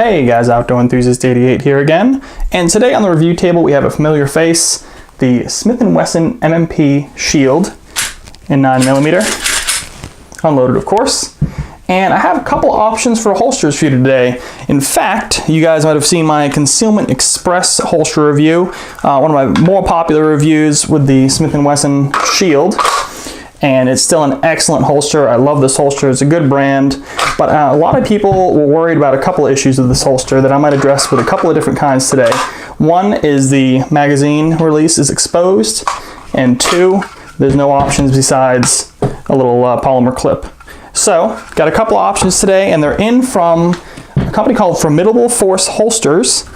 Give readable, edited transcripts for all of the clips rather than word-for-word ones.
Hey guys, Outdoor Enthusiast 88 here again, and today on the review table we have a familiar face, the Smith & Wesson MMP Shield in 9mm, unloaded of course. And I have a couple options for holsters for you today. In fact, you guys might have seen my Concealment Express holster review, one of my more popular reviews with the Smith & Wesson Shield. And it's still an excellent holster. I love this holster, it's a good brand. But a lot of people were worried about a couple of issues with this holster that I might address with a couple of different kinds today. One is the magazine release is exposed, and two, there's no options besides a little polymer clip. So, got a couple of options today, and they're in from a company called Formidable Force Holsters.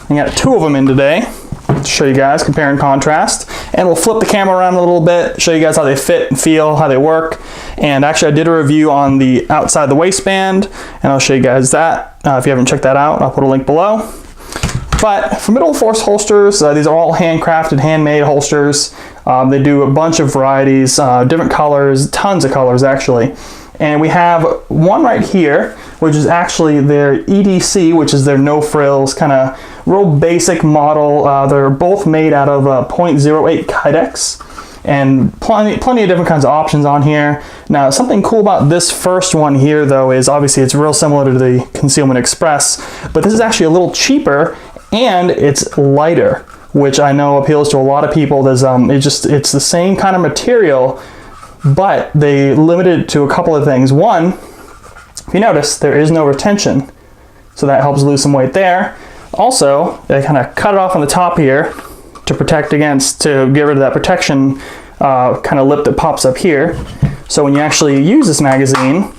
I got two of them in today to show you guys, compare and contrast. And we'll flip the camera around a little bit, show you guys how they fit and feel, how they work. And actually I did a review on the outside the waistband, and I'll show you guys that. If you haven't checked that out, I'll put a link below. But Formidable Force holsters, these are all handcrafted, handmade holsters. They do a bunch of varieties, different colors, tons of colors actually. And we have one right here, which is actually their EDC, which is their no frills, kind of real basic model. They're both made out of .08 Kydex, and plenty of different kinds of options on here. Now, something cool about this first one here, though, is obviously it's real similar to the Concealment Express, but this is actually a little cheaper and it's lighter, which I know appeals to a lot of people. There's it's the same kind of material, but they limited it to a couple of things. One, if you notice, there is no retention, so that helps lose some weight there. Also, they kind of cut it off on the top here to protect against, to get rid of that protection kind of lip that pops up here. So when you actually use this magazine,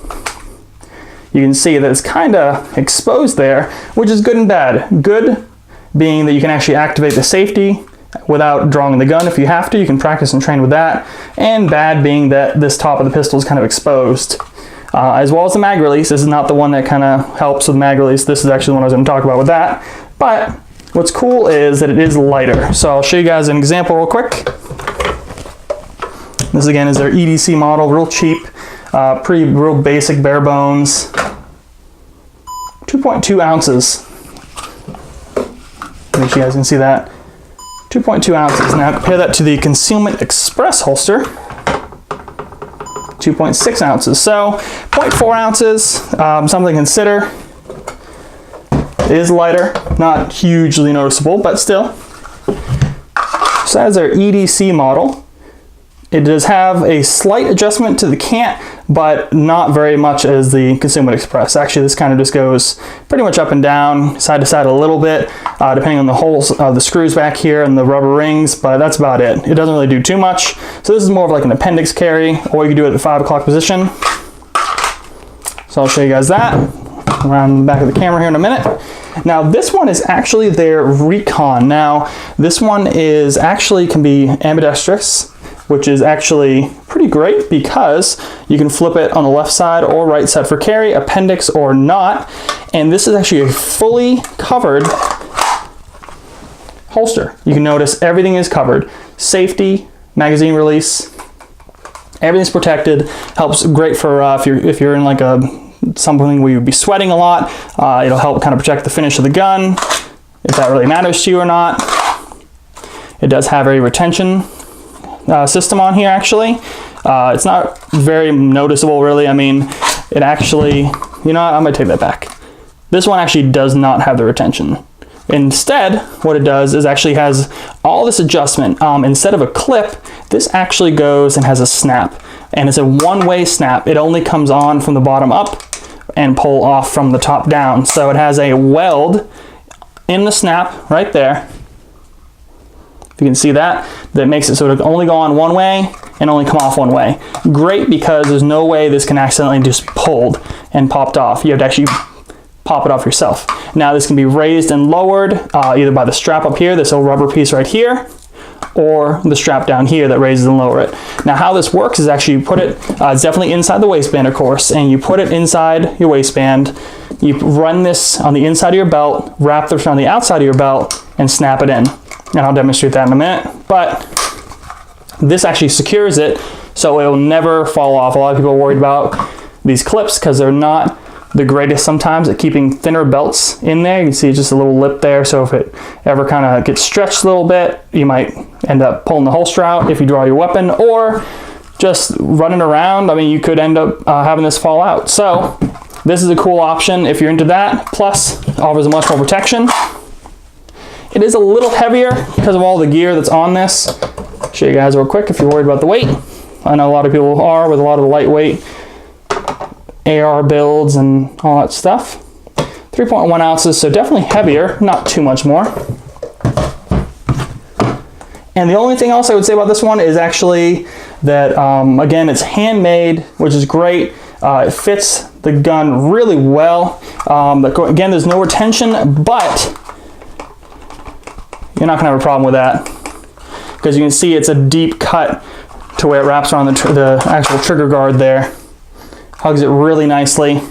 you can see that it's kind of exposed there, which is good and bad. Good being that you can actually activate the safety without drawing the gun if you have to. You can practice and train with that. And bad being that this top of the pistol is kind of exposed. As well as the mag release. This is not the one that kind of helps with mag release. This is actually the one I was going to talk about with that. But what's cool is that it is lighter. So I'll show you guys an example real quick. This again is their EDC model, real cheap, real basic, bare bones. 2.2 ounces. Make sure you guys can see that. 2.2 ounces. Now compare that to the Concealment Express holster. 2.6 ounces. So 0.4 ounces, something to consider. It is lighter, not hugely noticeable, but still. So that's our EDC model. It does have a slight adjustment to the cant, but not very much as the Concealment Express. Actually, this kind of just goes pretty much up and down, side to side a little bit, depending on the holes, the screws back here and the rubber rings, but that's about it. It doesn't really do too much. So this is more of like an appendix carry, or you can do it at the 5 o'clock position. So I'll show you guys that around the back of the camera here in a minute. Now this one is actually their Recon. Now this one is actually can be ambidextrous, which is actually pretty great because you can flip it on the left side or right side for carry, appendix or not. And this is actually a fully covered holster. You can notice everything is covered. Safety, magazine release, everything's protected. Helps great for if you're in like something where you'd be sweating a lot. It'll help kind of protect the finish of the gun, if that really matters to you or not. It does have a retention system on here actually. It's not very noticeable really. I mean, it actually, you know what, I'm gonna take that back. This one actually does not have the retention. Instead, what it does is actually has all this adjustment. Instead of a clip, this actually goes and has a snap. And it's a one-way snap. It only comes on from the bottom up and pull off from the top down. So it has a weld in the snap right there. If you can see that, that makes it so it'll only go on one way and only come off one way. Great, because there's no way this can accidentally just be pulled and popped off. You have to actually pop it off yourself. Now this can be raised and lowered either by the strap up here, this little rubber piece right here, or the strap down here that raises and lower it. Now how this works is actually you put it, it's definitely inside the waistband of course, and you put it inside your waistband, you run this on the inside of your belt, wrap this around the outside of your belt, and snap it in. And I'll demonstrate that in a minute, but this actually secures it so it will never fall off. A lot of people are worried about these clips because they're not the greatest sometimes at keeping thinner belts in there. You can see just a little lip there, so if it ever kind of gets stretched a little bit, you might end up pulling the holster out if you draw your weapon, or just running around. I mean, you could end up having this fall out. So this is a cool option if you're into that. Plus, offers much more protection. It is a little heavier because of all the gear that's on this. Show you guys real quick if you're worried about the weight. I know a lot of people are with a lot of the lightweight AR builds and all that stuff. 3.1 ounces, so definitely heavier, not too much more. And the only thing else I would say about this one is actually that, again, it's handmade, which is great. It fits the gun really well. Again, there's no retention, but you're not gonna have a problem with that, because you can see it's a deep cut to where it wraps around the actual trigger guard there. Hugs it really nicely.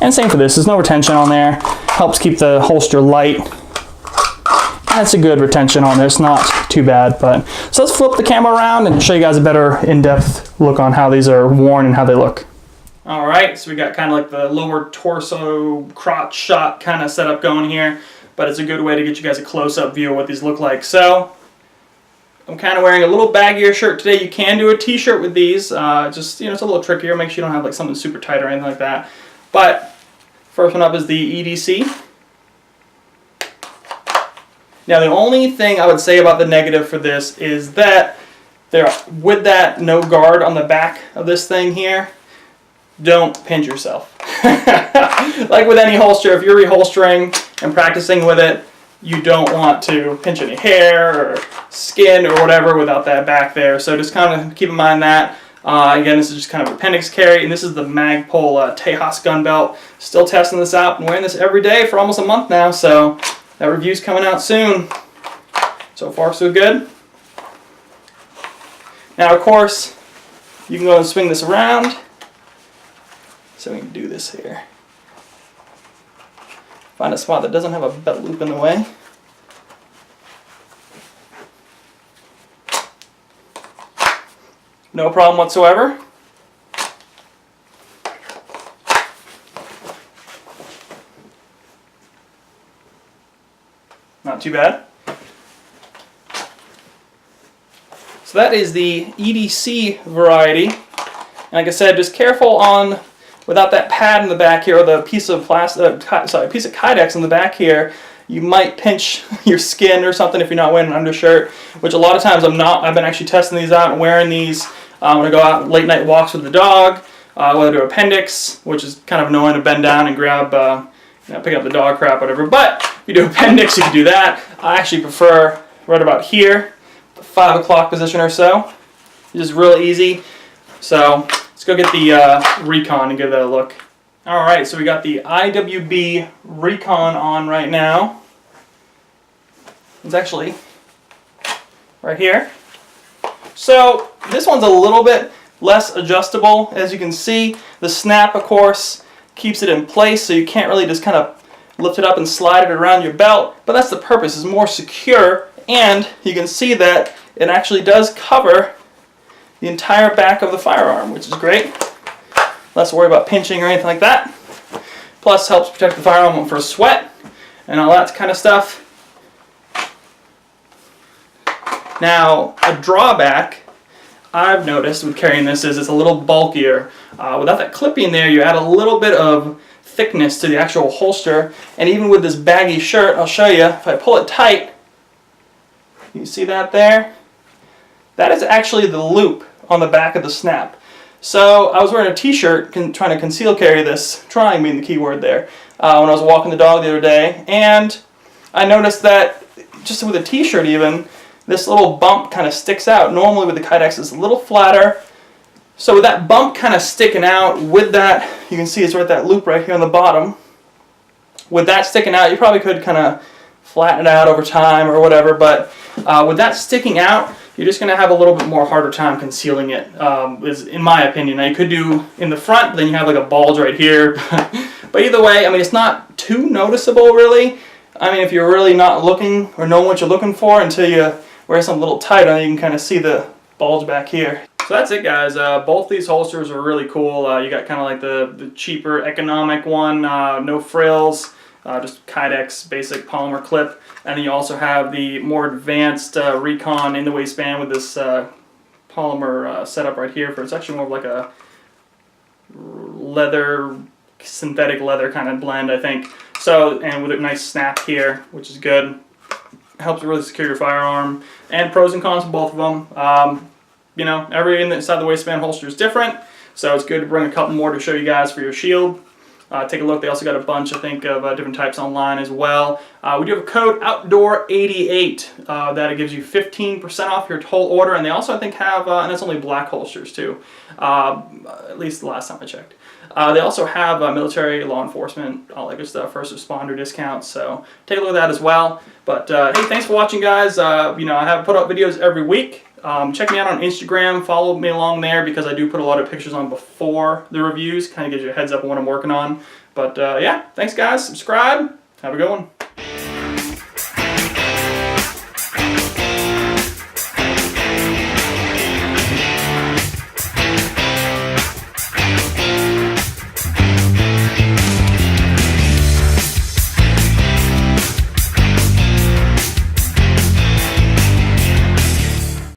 And same for this, there's no retention on there. Helps keep the holster light. That's a good retention on there, it's not too bad. But so let's flip the camera around and show you guys a better in-depth look on how these are worn and how they look. All right, so we got kind of like the lower torso crotch shot kind of setup going here, but it's a good way to get you guys a close-up view of what these look like. So I'm kind of wearing a little baggier shirt today. You can do a t-shirt with these, just, you know, it's a little trickier. Make sure you don't have like something super tight or anything like that. But first one up is the EDC. Now the only thing I would say about the negative for this is that with that no guard on the back of this thing here, don't pinch yourself. Like with any holster, if you're reholstering and practicing with it, you don't want to pinch any hair or skin or whatever without that back there. So just kind of keep in mind that. Again, this is just kind of appendix carry, and this is the Magpul Tejas gun belt. Still testing this out and wearing this every day for almost a month now, so that review's coming out soon. So far, so good. Now, of course, you can go and swing this around. So we can do this here. Find a spot that doesn't have a belt loop in the way. No problem whatsoever. Not too bad. So that is the EDC variety. And like I said, just careful on without that pad in the back here, or the piece of piece of Kydex in the back here. You might pinch your skin or something if you're not wearing an undershirt, which a lot of times I'm not. I've been actually testing these out and wearing these when I go out late night walks with the dog, whether I do appendix, which is kind of annoying to bend down and grab, pick up the dog crap, whatever. But if you do appendix, you can do that. I actually prefer right about here, the 5 o'clock position or so. It's just real easy. So let's go get the Recon and give that a look. Alright, so we got the IWB Recon on right now. It's actually right here. So this one's a little bit less adjustable. As you can see, the snap, of course, keeps it in place, so you can't really just kind of lift it up and slide it around your belt. But that's the purpose, it's more secure, and you can see that it actually does cover the entire back of the firearm, which is great. Less worry about pinching or anything like that. Plus helps protect the firearm from sweat and all that kind of stuff. Now, a drawback I've noticed with carrying this is it's a little bulkier. Without that clipping there, you add a little bit of thickness to the actual holster. And even with this baggy shirt, I'll show you, if I pull it tight, you see that there? That is actually the loop on the back of the snap. So I was wearing a t-shirt trying to conceal carry this, trying being the key word there, when I was walking the dog the other day, and I noticed that just with a t-shirt even, this little bump kind of sticks out. Normally with the Kydex it's a little flatter. So with that bump kind of sticking out, with that, you can see it's right that loop right here on the bottom. With that sticking out, you probably could kind of flatten it out over time or whatever, but with that sticking out, you're just going to have a little bit more harder time concealing it, is in my opinion. Now you could do in the front, but then you have like a bulge right here. But either way, I mean, it's not too noticeable really. I mean, if you're really not looking or know what you're looking for until you wear something a little tight on, you can kind of see the bulge back here. So that's it, guys. Both these holsters are really cool. You got kind of like the cheaper economic one, no frills, just Kydex basic polymer clip. And then you also have the more advanced Recon in the waistband with this polymer setup right here. It's actually more of like a leather, synthetic leather kind of blend, I think. So, and with a nice snap here, which is good. Helps really secure your firearm. And pros and cons for both of them. You know, every inside the waistband holster is different, so it's good to bring a couple more to show you guys for your shield. Take a look. They also got a bunch, I think, of different types online as well. We do have a code OUTDOOR88 that it gives you 15% off your whole order, and they also, I think, have, and that's only black holsters too, at least the last time I checked. They also have military, law enforcement, all that good stuff, first responder discounts, so take a look at that as well. But hey, thanks for watching, guys. You know, I have put up videos every week. Check me out on Instagram, follow me along there because I do put a lot of pictures on before the reviews, kind of gives you a heads up on what I'm working on. But yeah, thanks guys, subscribe, have a good one.